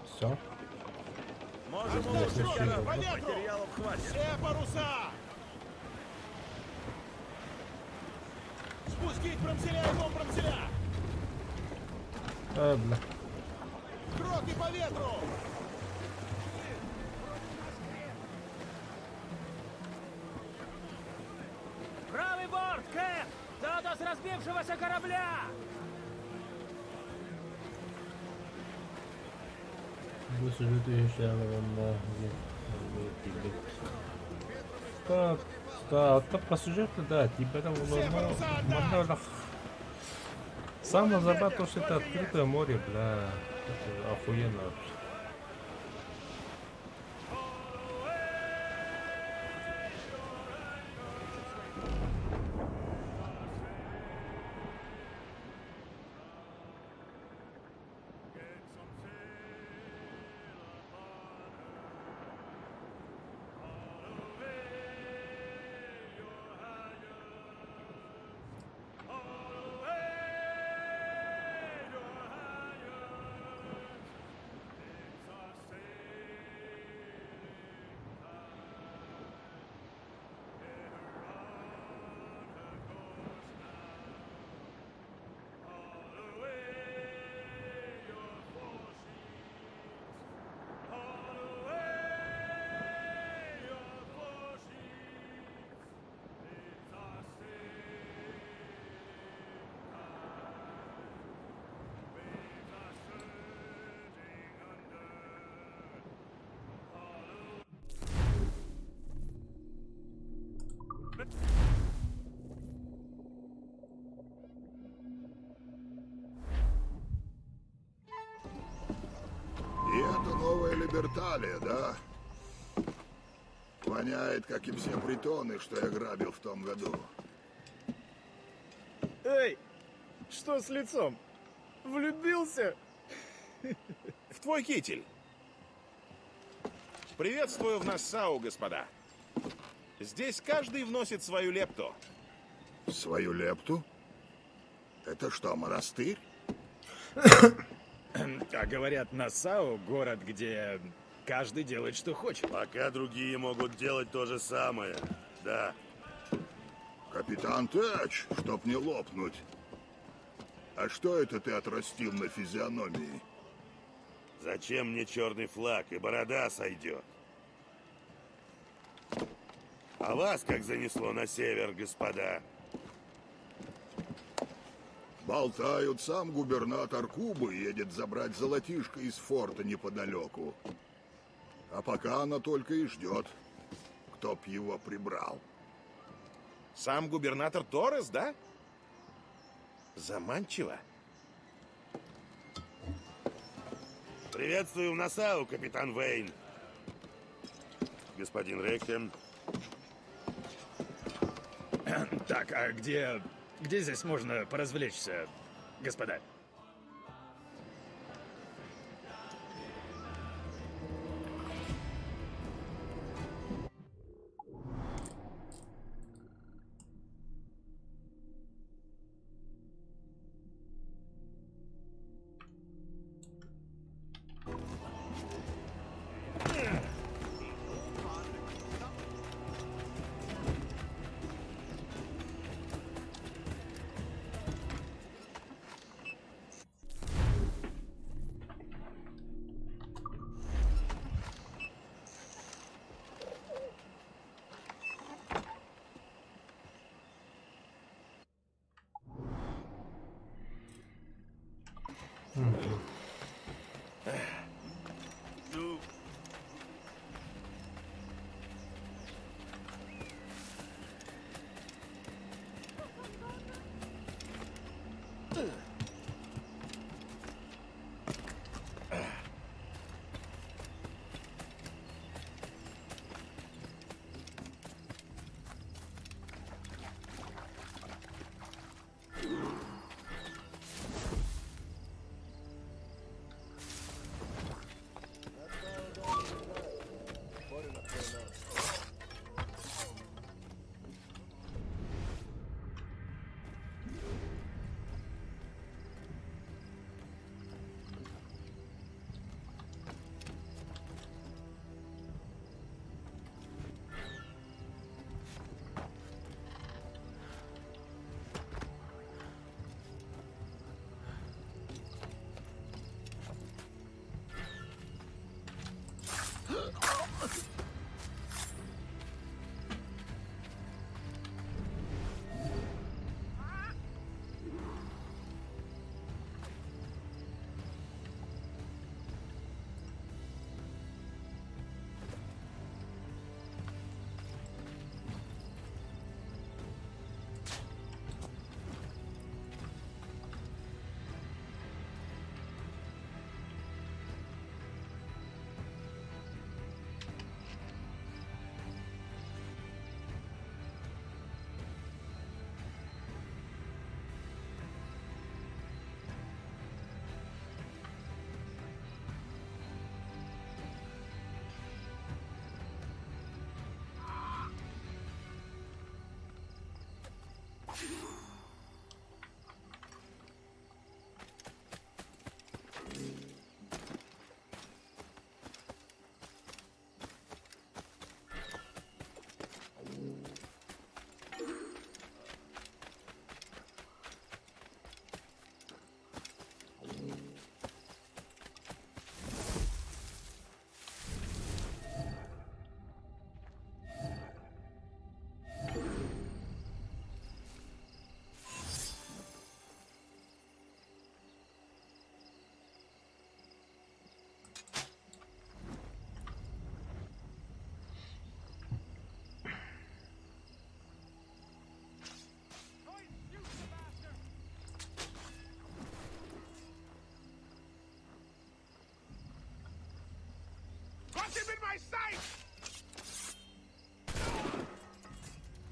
Все.
Можем
Отдать
улучшить
гроты!
корабль.
По ветру!
Материалов хватит.
Все паруса! Спустить промселя и промселя!
Бля.
Гроты по ветру!
Правый борт, Кэп! Кто-то с разбившегося корабля!
Высажу еще на так, так, пассажир-то, да, тебя там много. Самое забавное, что это открытое море, бля. Это охуенно вообще.
Либерталия, да? Воняет, как и все притоны, что я грабил в том году.
Эй, что с лицом? Влюбился?
В твой китель. Приветствую в Нассау, господа. Здесь каждый вносит свою лепту.
Свою лепту? Это что, монастырь?
А говорят, Нассау — город, где каждый делает, что хочет.
Пока другие могут делать то же самое. Да.
Капитан Тэч, чтоб не лопнуть. А что это ты отрастил на физиономии?
Зачем мне черный флаг, и борода сойдет? А вас как занесло на север, господа?
Болтают, сам губернатор Кубы едет забрать золотишко из форта неподалеку. А пока она только и ждет, кто б его прибрал.
Сам губернатор Торрес, да? Заманчиво.
Приветствую в Нассау, капитан Вейн. Господин Рейхен.
Так, а где здесь можно поразвлечься, господа?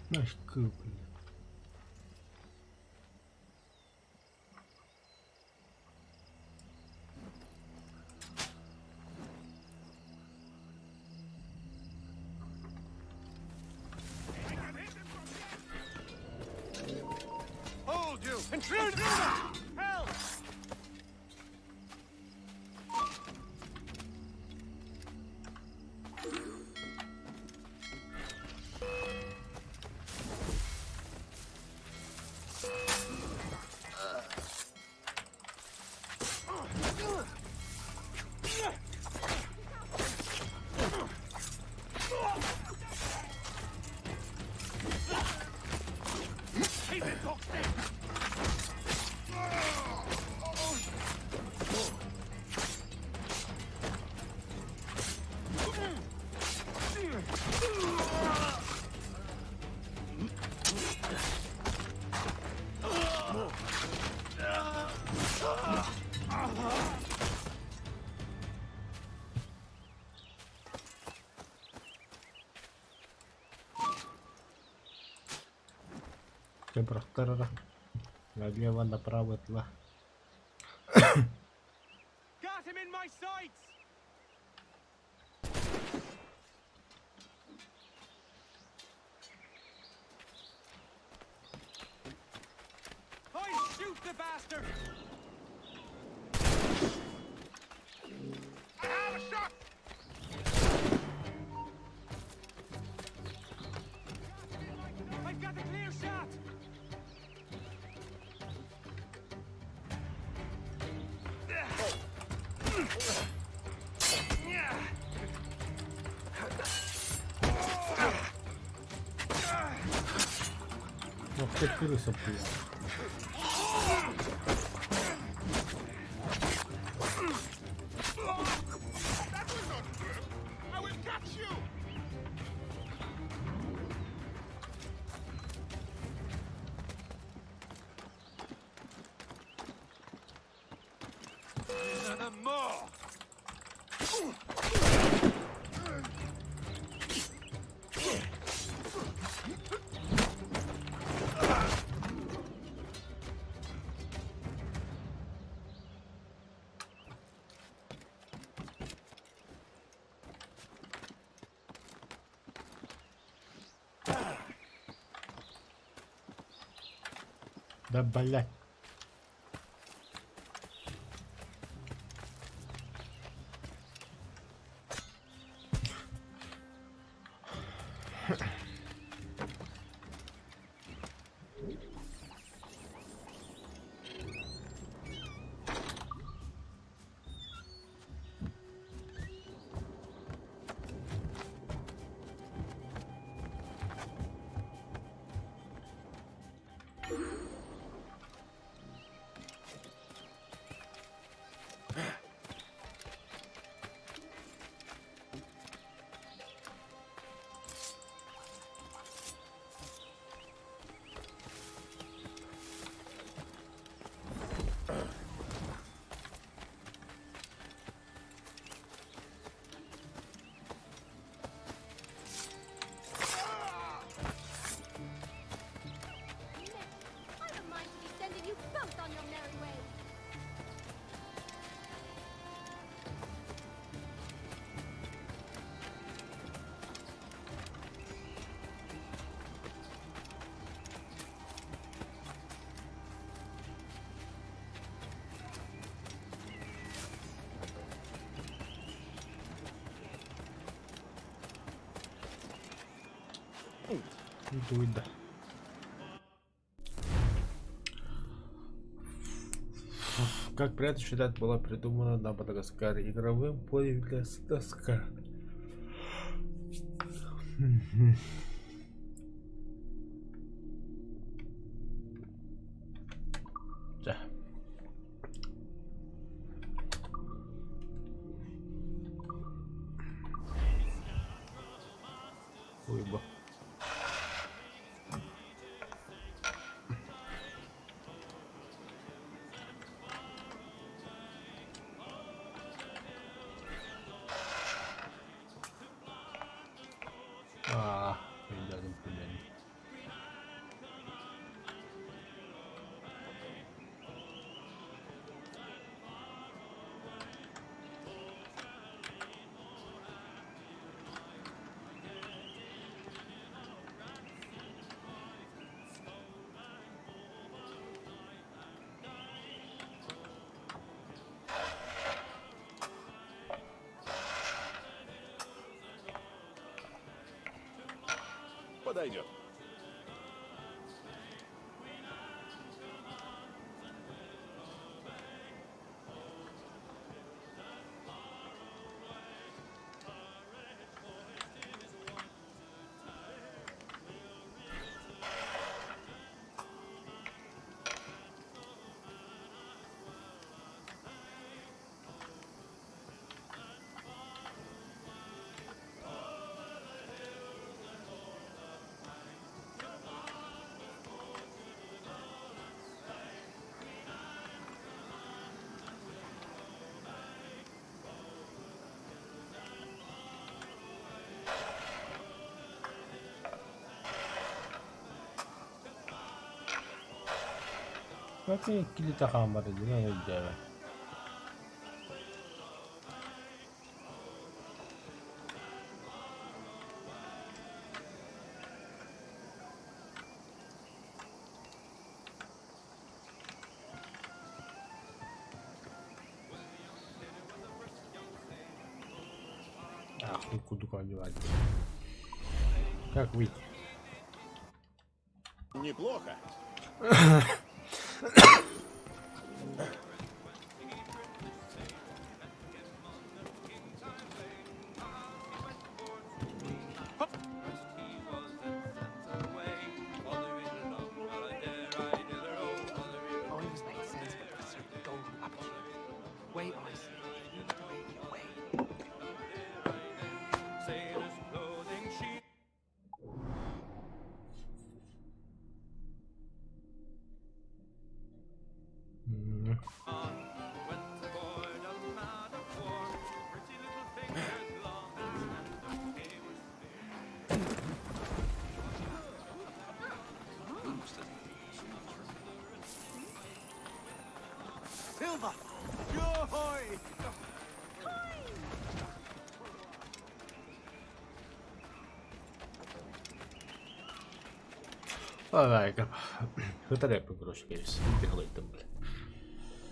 Наш купли.
Hold you! Intruder! Help!
Температура налево, направо, тла.
Got him in my sights! I shoot the bastard! I have a shot! I've got a clear shot!
Ох ты крыса, блин. Да блять. Дуйда. Как приятно считать, была придумана на Мадагаскаре игровым полем для доска. Да. Ой, ба.
подойдет.
Okey, kilite hambar edilen öldü hemen. Ах, ты куда одевать. Как выйти?
Неплохо.
Always makes sense that there's a certain golden up here. Way I see it. Way.
Hmm.
Silva! Yo-hoy!
Ой, как. Это рэп, короче, перес. Беглый там, блин.